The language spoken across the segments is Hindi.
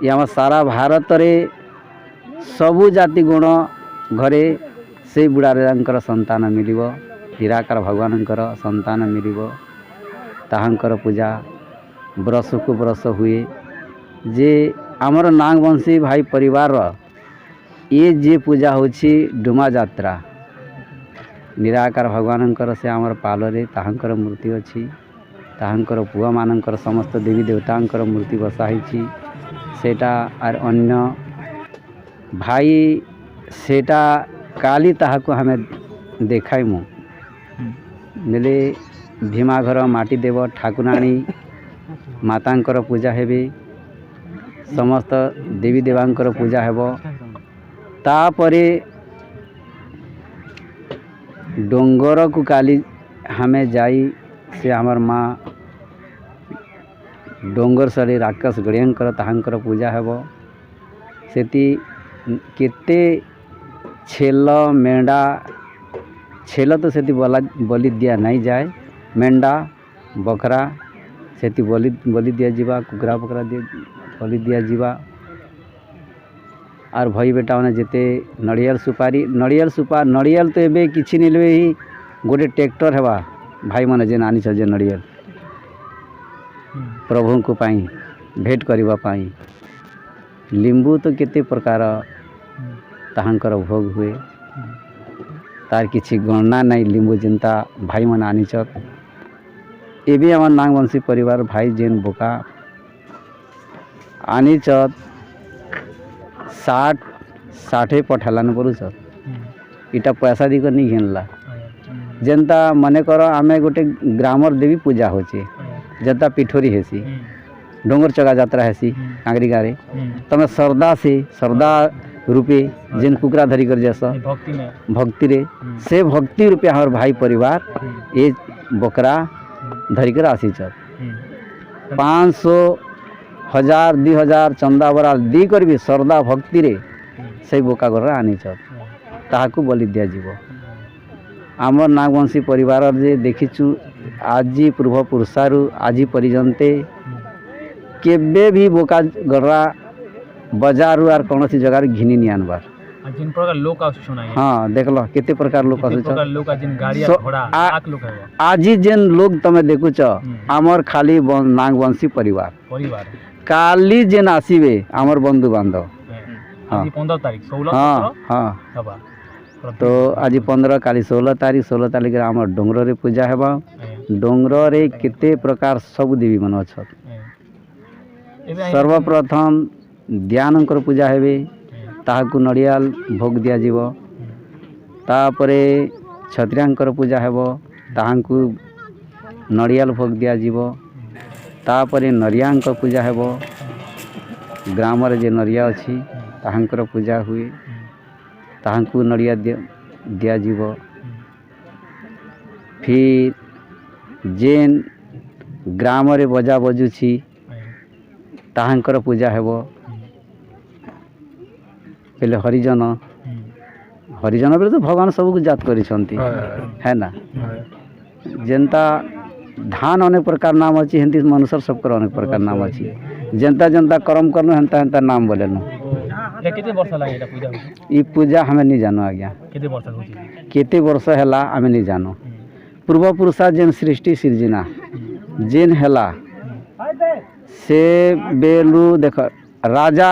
ये आम सारा भारत रे सबु जाति गुण घरे से बुढ़ा राजा संतान मिलिबो निराकार भगवानंकर संतान मिलिबो ताहांकर पूजा बरस को बरस हुए जे आमर नागवंशी भाई परिवार ये जे पूजा होछि डुमा जात्रा निराकार भगवानंकर से आमर पालरे ताहांकर मूर्ति अछि ताहांकर पुआ मानंकर समस्त देवी देवतांकर मूर्ति बसाही सेटा आर अन्य भाई सेटा काली ताहाको हमें देखाइमु मेले भीमा घर माटी देव ठाकुराणी मातांकर पूजा हेबे समस्त देवी देवांकर पूजा हेबो तापरे डोंगर को काली हमें जाई से हमार माँ डोंगर सरे राक्षस गड़ियांकर ताहांकर पूजा हेबो सेति केते छेल मेंढा छेल तो सेति बलि दिया नहीं जाए मेंढा बकरा सेति बलि दिया जीवा कुकरा बकरा बलि दिया जीवा आर भाई बेटा मैंने जेते नड़ियल नड़ियल तो एबे किछि नहीं लेबे ही गोटे ट्रैक्टर हेबा भाई माने जे आनी जे नड़ियल प्रभु को पाई भेंट करबा पाई लिंबू तो केते प्रकार ताहांकर भोग हुए तार किछि गणना नहीं लिंबू जिनता भाई मन आनीचत एबे आम नागवंशी परिवार भाई जेन बोका आनीचत 60 पठालान बोलुचत इटा पैसा दी कर नहीं घिनला जेनता मने कर आमे गोटे ग्रामर देवी पूजा होचे जनता पिठोरी हेसी डोंगर चगा यात्रा हेसी कांगरी गारे तमे श्रद्धा रूपे जेन कुकरा धरी कर जैसा भक्ति रे से भक्ति रूपे हमार भाई परिवार ये बकरा धरी कर आसी चल 500 1000 2000 चंदा बरा दी कर भी श्रद्धा भक्ति रे से बोका घर आनी चल ताहाकू बलि दिया जीव आमर नागवंशी परिवार जे देखिचु आज पूर्व पुरुषारु आज पर्यंते केबे भी बोका गरा बाजार आर कौन सी जगह घिनी नहीं आनबार जिन प्रकार लोक आसुना हां देख लो केते प्रकार लोक आसु प्रकार लोक जिन गाड़ी घोड़ा आक लोक है आज जेन लोग तमे देखु छ हमर खाली नागवंशी परिवार काली जेन आसीबे हमर बंधु बांधव आज 15 तारीख 16 हां तो आज 15 काली 16 तारीख हमर डोंगर रे पूजा हेबा डोंगर रे केते प्रकार सब देवी मन छ सर्वप्रथम ध्यानंकर पूजा हेबे ताहाकू नड़ियाल भोग दिया जीव तापरे क्षत्रियांकर पूजा हेबो ताहाकू नड़ियाल भोग दिया जीव तापरे नरियांकर पूजा हेबो ग्राम रे जे नरिया अछि ताहांकर पूजा हुए ताहाकू नड़िया दिया जीव फिर जेन ग्राम रे बजा बजुछि ताहांकर पूजा हेबो पहले हरिजन बेले तो भगवान सबको जात करिसंती है ना जनता धान अनेक प्रकार नाम अच्छी हेंती मनुष्य सबकर अनेक प्रकार नाम अच्छी जनता जनता कर्म करनु हेंता हेंता नाम बोलेनु केते वर्ष लागे एटा पूजा ई पूजा हमें नहीं जानो आज्ञा केते वर्ष हैला हमें नहीं जानो पूर्व पुरुषा जेन सृष्टि सिरजिना जेन हैला से बेलू देख राजा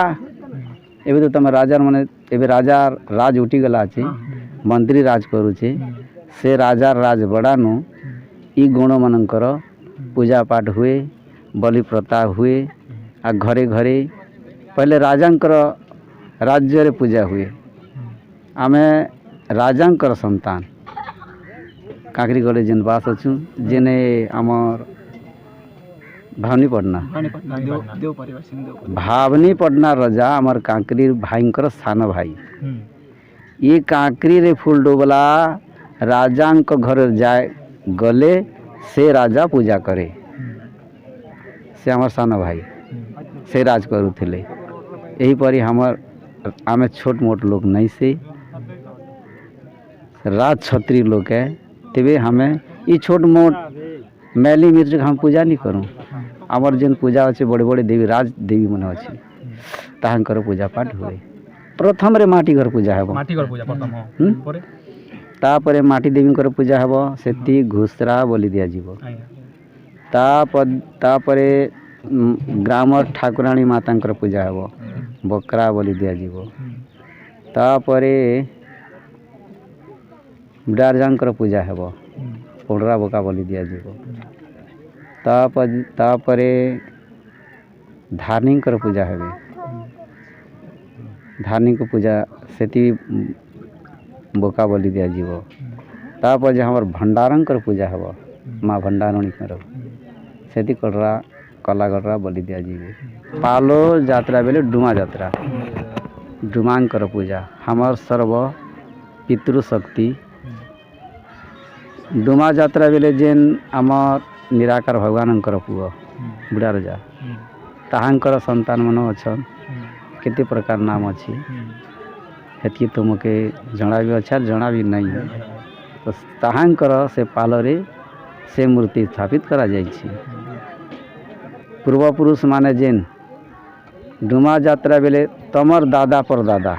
एबे तो तम राजा माने एबे राजा राज उठी गला अछि मंत्री राज करूचे से राजा राज बड़ानु ई गुण मानकर पूजा पाठ हुए बलि प्रथा हुए आ घरे घरे पहले राजांकर राज्य रे पूजा हुए आमे राजांकर संतान काकरी गले जेन बास अछु जेने हमर भावनी पड़ना राजा हमार कांकरी भाईंकर सान भाई ये कांकरी रे फूल डोबला राजांक घर जाए गले से राजा पूजा करे से हमार सान भाई से राज करूथिले यही परी हमार आमे छोट मोट लोग नहीं से राज छत्री लोग है तेबे हमें ये छोट मोट मैली मिर्च हम पूजा नहीं करूँ आमर जेन पूजा अच्छे बड़े बड़े देवी राज देवी मन अच्छे ତାହାଙ୍କର ପୂଜା ପାଠ ହୁଏ। ପ୍ରଥମରେ ମାଟି ଘର ପୂଜା ହେବ, ମାଟି ଘର ପୂଜା ପ୍ରଥମ ହୁଁ? ପରେ ତାପରେ ମାଟି ଦେବୀଙ୍କର ପୂଜା ହେବ, ସେଠି ଘୁଷରା ବଳି ଦିଆଯିବ। ତାପରେ ଗ୍ରାମର ଠାକୁରାଣୀ ମାତାଙ୍କର ପୂଜା ହେବ, ବକରା ବଳି ଦିଆଯିବ। ତାପରେ ବିଡ଼ାରଜାଙ୍କର ପୂଜା ହେବ, ପୋଡ଼ରା ବକା ବଳି ଦିଆଯିବ। ତାପରେ ଧାର୍ନିଙ୍କର ପୂଜା ହେବେ, ଧାର୍ନିଙ୍କ ପୂଜା ସେଠି ବକା ବଳି ଦିଆଯିବ। ତାପରେ ଯେ ଆମର ଭଣ୍ଡାରଙ୍କର ପୂଜା ହେବ, ମା ଭଣ୍ଡାରଣୀଙ୍କର, ସେଠି କଲା ଗଡ଼ରା ବଳି ଦିଆଯିବେ। ପାଲୋ ଯାତ୍ରା ବେଲେ ଡୁମା ଯାତ୍ରା, ଡୁମାଙ୍କର ପୂଜା ଆମର ସର୍ବ ପିତୃଶକ୍ତି। ଡୁମା ଯାତ୍ରା ବେଲେ ଯେନ୍ ଆମର ନିରାକାର ଭଗବାନଙ୍କର ପୁଅ ବୁଢ଼ାରଜା, ତାହାଙ୍କର ସନ୍ତାନ ମାନ ଅଛନ୍, କେତେ ପ୍ରକାର ନାମ ଅଛି, ହେତିକି ତୁମକେ ଜଣା ବି ଅଛି ଆର୍ ଜଣା ବି ନାହିଁ। ତ ତାହାଙ୍କର ସେ ପାଲରେ ସେ ମୂର୍ତ୍ତି ସ୍ଥାପିତ କରାଯାଇଛି। ପୂର୍ବପୁରୁଷ ମାନେ ଯେନ୍ ଡୁମା ଯାତ୍ରା ବେଲେ ତମର ଦାଦା ପରଦାଦା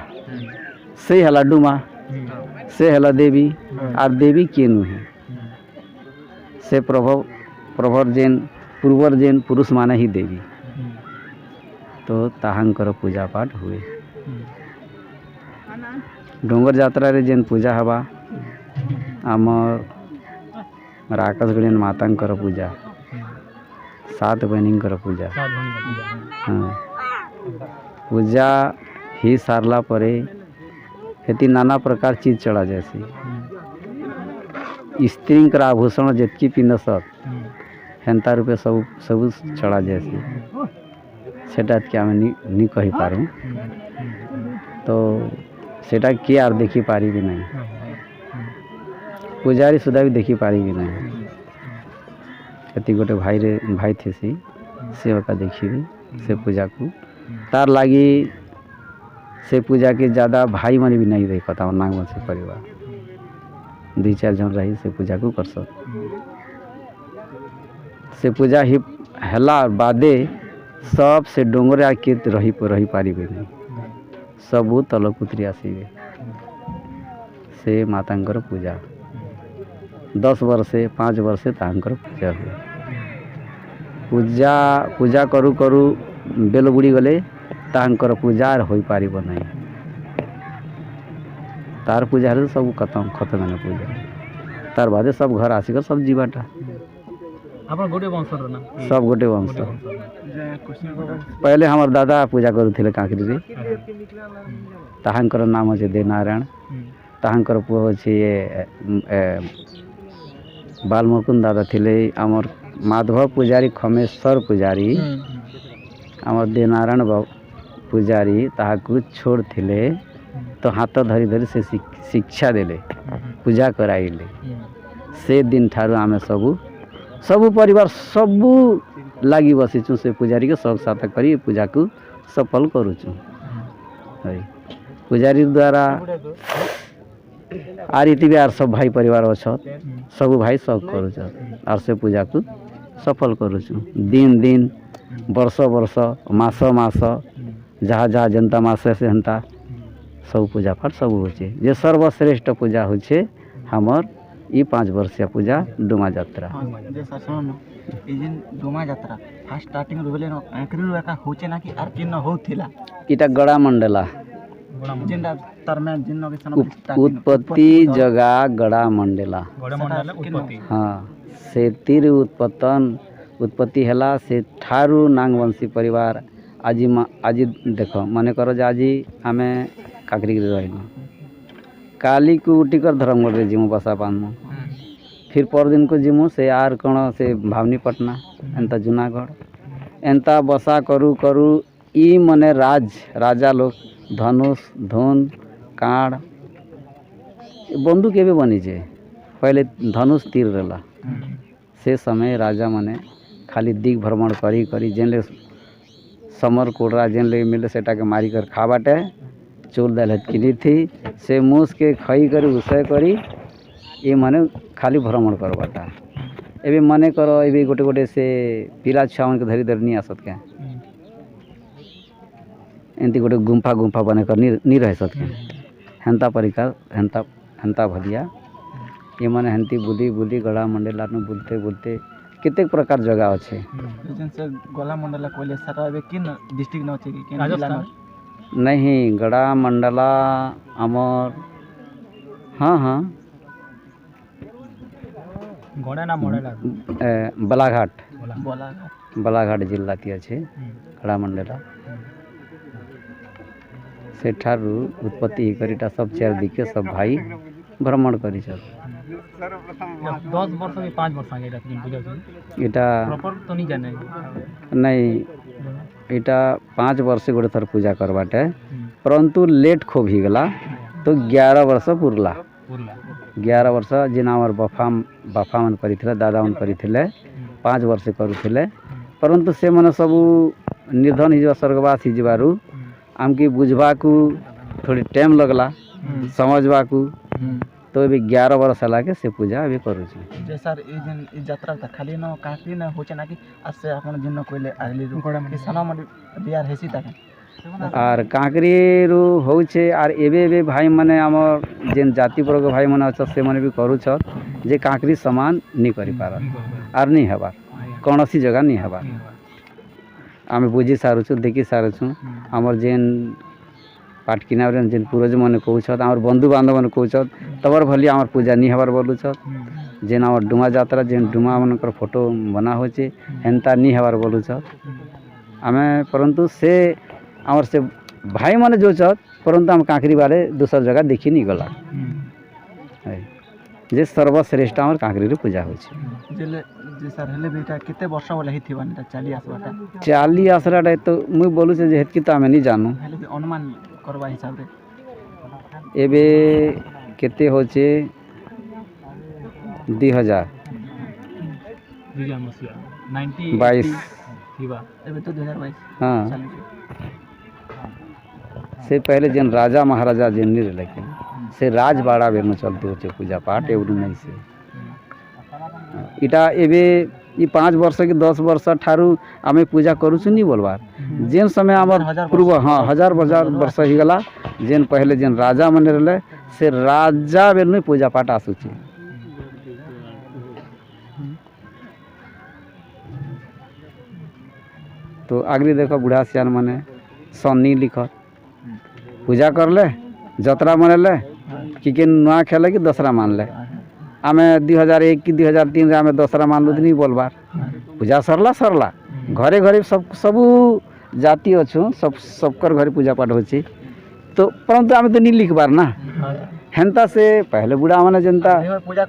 ସେ ହେଲା ଡୁମା, ସେ ହେଲା ଦେବୀ, ଆର୍ ଦେବୀ କିଏ ନୁହେଁ, ସେ ପ୍ରଭର ଯେନ୍ ପୂର୍ବର ଯେନ୍ ପୁରୁଷ ମାନେ ହିଁ ଦେବୀ। ତ ତାହାଙ୍କର ପୂଜା ପାଠ ହୁଏ। ଡୋଙ୍ଗର ଯାତ୍ରାରେ ଯେନ୍ ପୂଜା ହେବା ଆମର ରାକାଶଗଡ଼ିଆନ ମାତାଙ୍କର ପୂଜା, ସାତ ବହିନୀଙ୍କର ପୂଜା। ହଁ, ପୂଜା ହେଇ ସାରିଲା ପରେ ସେଠି ନାନା ପ୍ରକାର ଚିଜ ଚଢ଼ା ଯାଏସି। ସ୍ତ୍ରୀଙ୍କର ଆଭୂଷଣ ଯେତିକି ପିନ୍ଧସନ୍ ହେନ୍ତା ରୂପେ ସବୁ ଚଢ଼ା ଯାଏସି। ସେଟା ଆମେ ନି କହିପାରୁ, ତ ସେଟା କିଏ ଆର୍ ଦେଖିପାରିବି ନାହିଁ, ପୂଜାରୀ ସୁଦ୍ଧା ବି ଦେଖିପାରିବି ନାହିଁ। ସେଠି ଗୋଟେ ଭାଇ ଥିସି, ସେ ଏକା ଦେଖିବି ସେ ପୂଜାକୁ। ତାର୍ ଲାଗି ସେ ପୂଜାକେ ज़्यादा ଭାଇ ମାନେ ବି ନାହିଁ ଦେଖତ, ଆମର ନାଗ ବଂଶୀ ପରିବାର 2-4 ଜଣ ରହି ସେ ପୂଜାକୁ କରସନ୍। ସେ ପୂଜା ହେଲା ବାଦେ सब से डोंगर आके रही पारिबे नहीं, सबू तलक उतरी आसिबे। से मातांकर पूजा 10 वर्षे 5 वर्षे तांकर पूजा हुए। पूजा करू करू बेल बुड़ी गले तांकर पूजा होई पारिब नहीं। तार पूजा है सब खत्म है पूजा, तार बादे सब घर आसिकर सब जीवाटा सब गोटे वंश। पहले हमार दादा पूजा करुथिले कांकरी रे, ताहांकर नाम है दे नारायण, ताहांकर पुओ अछि बालमुकुंद दादा थिले। आमर माधव पुजारी खमेश्वर पुजारी आमर दे नारायण पुजारी ताहाकू छोड़ थिले, तो हाथ धरी धरी से शिक्षा देले, पूजा कराइले। से दिन ठारू आमे सबू परिवार सबू लगी बसीचु से पुजारी के सब साथ करी पूजा को सफल करूचु। पुजारी द्वारा आरीति भी आर सब भाई परिवार अच्छा सब भाई सब करूच आर से पूजा को सफल करूचु। दिन दिन वर्ष वर्ष मास मास जहाँ जहाँ जनता मास से हंता सब पूजा पाठ सब होचे। जे सर्वश्रेष्ठ पूजा होचे हमर ई 5 वर्षीय पूजा डुमा यात्रा। डुमा यात्रा फास्ट स्टार्टिंग रुबले न आंकरी एका होचे ना कि आर किन होथिला इटा गड़ा मंडला जिंदा तरमे जिन उत्पत्ति जगह गड़ा मंडला उत्पत्ति। हाँ, से तीर उत्पत्ति हला से ठारू नागवंशी परिवार आज देख मन कर आज आम काकरी रही काली को उठिकर धर्मगढ़ रे जीमु बसा पानमु, फिर परदिन को जीमु से आर कौन से भावनीपटना एंता जूनागढ़ एंता बसा करू करू ई मने राजा लोग धनुष धुन काड़ बंदूक एवं बनीचे। पहले धनुष तीर रहा से समय राजा मने खाली दिग भ्रमण करी करी जेनले समर कोड़रा जेनले मिले सेटा के मारी कर खाबाटे चूल दाल किनी थी से मूस के खई करी उसे करी ये माने खाली भ्रमण करवाटा। एबे मने करो एबे गोटे गोटे से पिला छुआ मन के धरी धरी नहीं आसत क्या एमती गोटे गुंफा गुंफा बनकर नहीं रह सकते हेन्ता परिकार हेन्ता हेन्ता भलिया ये मैंने हेन्ती बुली बुली गड़ा मंडला बुलते बुलते केते प्रकार जगह अच्छे जेन से गोला मंडला कोले सारा अबे किन डिस्ट्रिक्ट न अछि कि किन जिला राजस्थान न नहीं गड़ा मंडला आमर हाँ हाँ गड़ा ना मॉडल बालाघाट बोला बालाघाट जिला ती अच्छे गड़ा मंडला सेठारू उत्पत्ति करीटा सब चार दिखे सब भाई भ्रमण करी 10 वर्ष कि 5 वर्ष आगे एटा पूजा होची इटा प्रॉपर तो नहीं जाने नहीं इटा 5 वर्ष गोटे थर पूजा करवाटे परंतु लेट खूब ही गला तो 11 वर्ष पुरला पुरला 11 वर्ष जिन आमर बापा मन करी दादा मन करी 5 वर्ष करुले परंतु से मन सबू निर्धन ही स्वर्गवास ही जीवारू आमकी बुझवाकू थोड़ी टाइम लगला समझवाकू तो अभी 11 वर्ष हला के से पूजा अभी करूँ जे सर ए जेन ई यात्रा त खाली न काफी न होचे ना कि आसे अपन जिन कोइले आगली रु कि सना मन बियार हेसी तक आर कांकरी रु होचे आर एबे एबे भाई माने हमर जेन जाति वर्ग भाई माने अछ से माने भी करू छ जे कांकरी समान नहीं करि पार आर नहीं हेबा कोनोसी जगह नहीं हेबा आमे बुझी सारुछु देखि सारुछु हमर जेन पाटकिना जेन पूर्वज मैंने कहूँ आम बंधु बांधव मैंने कहूँ तबर भली आम पूजा नहीं हबार बोलूँ जेन आम डुमा जात्रा जेन डुमा मनकर फोटो बना होचे हेन्ता नहीं हबार बोलूँ आम परंतु से आमर से भाई माने जो परंतु आम कांकरी बारे दूसर जगह देखी नहीं गला जे सर्वश्रेष्ठ आम कांकरी पूजा होचे जे सर हेले बेटा केते वर्ष वाला ही थिबा नेटा 40 आसबाटा 40 आसराटा तो मुई बोलू से जे हेतकी तो आमे नहीं जानू हेले अनुमान करवा हिसाब रे एबे केते होचे 2000 22 एबे तो 2022 हाँ से पहले जेन राजा महाराजा जेन नहीं लेकिन से राजबाड़ा बेर में चलते होचे पूजा पाठ एवं नहीं से इटा एबे ये 5 वर्ष कि 10 वर्ष ठारू आमे पूजा करूछु नहीं बोलबार जेन समय आमर पूर्व हाँ 1000 वर्ष ही गला जेन पहले जेन राजा मने रहले से राजा बेर में पूजा पाठ आसुची तो आगली देखो बुढ़ा सियान माने सन्नी लिख पूजा करले जतरा मनले कि नुआ खेले कि दसरा मानले आमे 2001 कि 2003 आमे दसरा मानलु नहीं बोलबार पूजा सरला सरला घरे घरे सब सबू जाति अच्छु सबकर घरे पूजा पाठ होची तो परंतु आमे तो नहीं लिखबार ना हेन्ता से पहले बुढ़ा माने जनता पूजा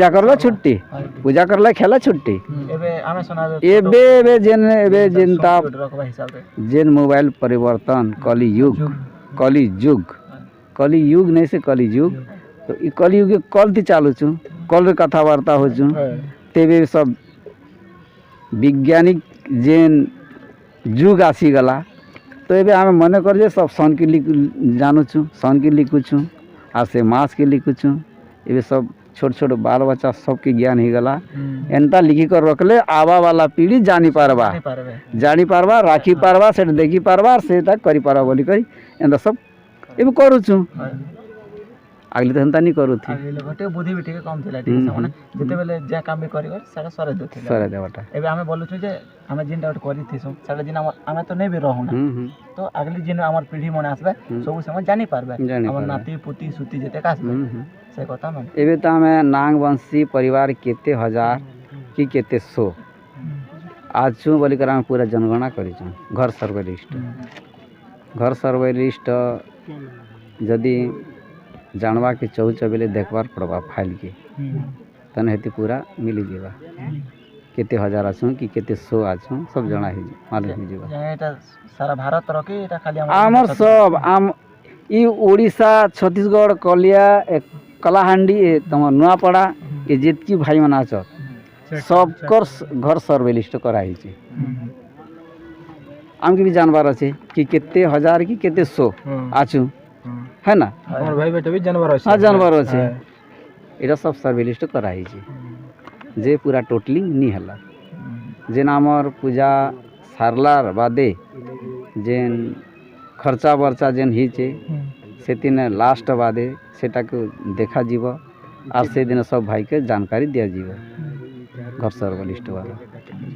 करला छुट्टी पूजा करला खेला छुट्टी एबे आमे सुनाबे एबे जनता जेन मोबाइल परिवर्तन कली युग नहीं से कली युग तो ई कली युग कल थी चालू छु कल रे कथावार्ता हो छु तेबे सब वैज्ञानिक जेन युग आसी गला तो एबे आमे मने कर जे सब सन के जानू छु सन के लिखु छु आ से मास के लिखु छु एबे सब छोट छोट बाल बच्चा सबके ज्ञान ही गला एंता लिखी कर रखले आवा वाला पीढ़ी जानी पारबा राखी पारबा से देखी पारबा से तक करी पारबा बोली करी एंता सब एबे करू छु आगली तो हेन्ता नहीं करू थी गोटे बुद्धि भी ठीक कम थिला ठीक से जते बेले जे काम भी करी सारा सरे दो थिला सरे देवटा एबे हमें बोलु छु जे हमें जिन डाउट करी थिसु सारा दिन हमें तो नहीं भी रहू ना तो अगली जिन हमर पीढ़ी मन आसबे सब समय जानी पारबे हमर नाती पुती सुती जते का आसबे से कथा मन एबे त हमें नागवंशी परिवार केते हजार कि केते 100 आज छु बोली कर हम पूरा जनगणना करी छु घर सर्वे लिस्ट जदी जानवा के चौच बेले देखबार पड़बा फाइल के तन हेती पूरा मिली जीवा केते हजार आछू कि केते 100 आछू सब जना ही मालूम ही जीवा एटा सारा भारत रके एटा खाली हमर सब आम ई ओडिशा छत्तीसगढ़ कलिया कलाहांडी तम नुआपड़ा ये जेतकी भाई मन आछ सबकर घर सर्वे लिस्ट कराई छी आमके भी जानबार अछि कि केते हजार कि केते 100 आछू है ना हमर भाई बेटा भी जानवर अछि हां जानवर अछि एटा सब सर्वे लिस्ट कराई छी जे पूरा टोटली नहीं हला जेन हमर पूजा सारलार बादे जेन खर्चा बर्चा जेन हिचे से दिन लास्ट बादे सेटा को देखा जीव और से दिन सब भाई के जानकारी दिया जीव घर सर्व लिस्ट वाला